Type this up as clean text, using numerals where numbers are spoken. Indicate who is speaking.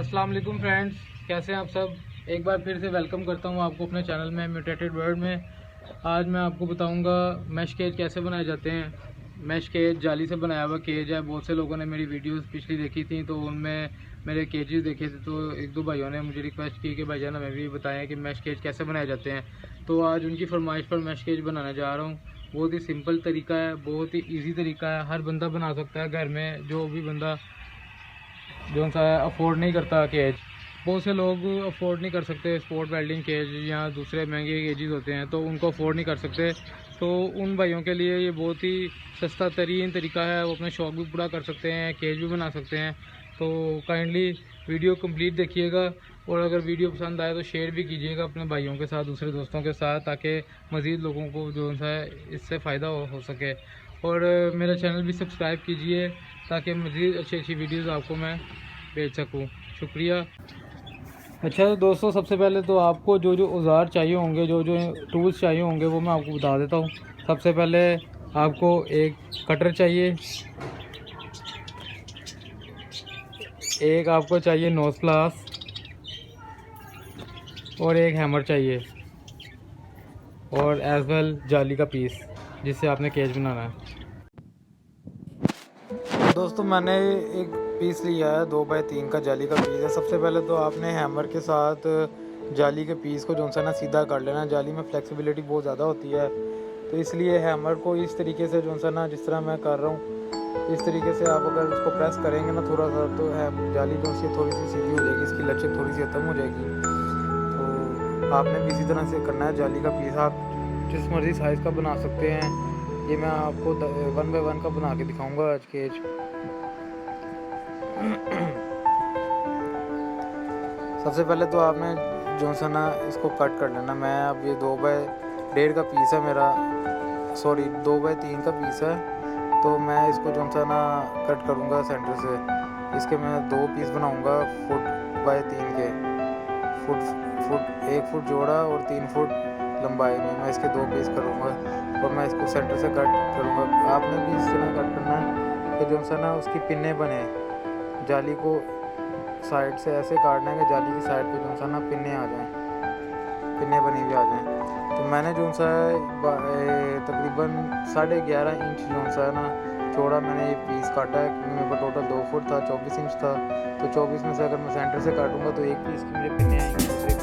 Speaker 1: अस्सलाम वालेकुम फ्रेंड्स, कैसे हैं आप सब। एक बार फिर से वेलकम करता हूं आपको अपने चैनल में म्यूटेटेड वर्ल्ड में। आज मैं आपको बताऊंगा मैश केज कैसे बनाए जाते हैं। मैश केज जाली से बनाया हुआ केज है। बहुत से लोगों ने मेरी वीडियोस पिछली देखी थी तो उनमें मेरे केजेस देखे थे, तो एक दो भाइयों ने मुझे रिक्वेस्ट की कि भाईजान हमें भी बताएं कि मैश केज कैसे बनाए जाते हैं। तो आज उनकी फरमाइश पर मैश केज बनाने जा रहा हूँ। बहुत ही सिंपल तरीका है, बहुत ही ईजी तरीका है, हर बंदा बना सकता है घर में। जो भी बंदा जो सा अफोर्ड नहीं करता केज, बहुत से लोग अफोर्ड नहीं कर सकते स्पोर्ट वेल्डिंग केज या दूसरे महंगे केजेस होते हैं तो उनको अफोर्ड नहीं कर सकते। तो उन भाइयों के लिए ये बहुत ही सस्ता तरीन तरीका है। वो अपने शौक़ भी पूरा कर सकते हैं, केज भी बना सकते हैं। तो काइंडली वीडियो कंप्लीट देखिएगा और अगर वीडियो पसंद आए तो शेयर भी कीजिएगा अपने भाइयों के साथ, दूसरे दोस्तों के साथ, ताकि मज़ीद लोगों को जो है इससे फ़ायदा हो सके। और मेरा चैनल भी सब्सक्राइब कीजिए ताकि मज़ीद अच्छी अच्छी वीडियोज़ आपको मैं भेज सकूँ। शुक्रिया। अच्छा तो दोस्तों, सबसे पहले तो आपको जो जो औज़ार चाहिए होंगे, जो जो टूल्स चाहिए होंगे वो मैं आपको बता देता हूँ। सबसे पहले आपको एक कटर चाहिए, एक आपको चाहिए नोज़ प्लास और एक हैमर चाहिए और एज वेल जाली का पीस जिससे आपने केज बनाना है। दोस्तों मैंने एक पीस लिया है 2x3 का जाली का पीस है। सबसे पहले तो आपने हैमर के साथ जाली के पीस को जो सा ना सीधा कर लेना। जाली में फ्लेक्सिबिलिटी बहुत ज़्यादा होती है तो इसलिए हैमर को इस तरीके से जो सा ना, जिस तरह मैं कर रहा हूँ इस तरीके से आप अगर उसको प्रेस करेंगे ना थोड़ा सा, तो है जाली जो सी थोड़ी सी सीधी हो जाएगी, इसकी लचक थोड़ी सी ख़त्म हो जाएगी। तो आपने भी इसी तरह से करना है। जाली का पीस आप जिस मर्ज़ी साइज़ का बना सकते हैं। ये मैं आपको 1x1 का बना के दिखाऊंगा आज केज। सबसे पहले तो आपने जो सा ना इसको कट कर लेना। मैं अब ये 2x1.5 का पीस है मेरा, सॉरी 2x3 का पीस है। तो मैं इसको जो सा ना कट करूँगा सेंटर से। इसके मैं 2 पीस बनाऊँगा 1 फुट के, एक फुट चौड़ा और 3 फुट लंबाई में मैं इसके 2 पीस करूँगा और मैं इसको सेंटर से कट करूँगा। आपने भी इस तरह कट करना है कि जो सा ना उसकी पिन्ने बने। जाली को साइड से ऐसे काटना है कि जाली की साइड पे जो सा ना पिन्ने आ जाएं, पिन्ने बनी हुई आ जाएं। तो मैंने जो सा तकरीबन 11.5 इंच जो सा है ना चौड़ा मैंने ये पीस काटा है, क्योंकि मेरे पास टोटल 2 फुट था, 24 इंच था। तो 24 में से अगर मैं सेंटर से काटूँगा तो एक पीस की मुझे पिन्ने आएंगी, दूसरे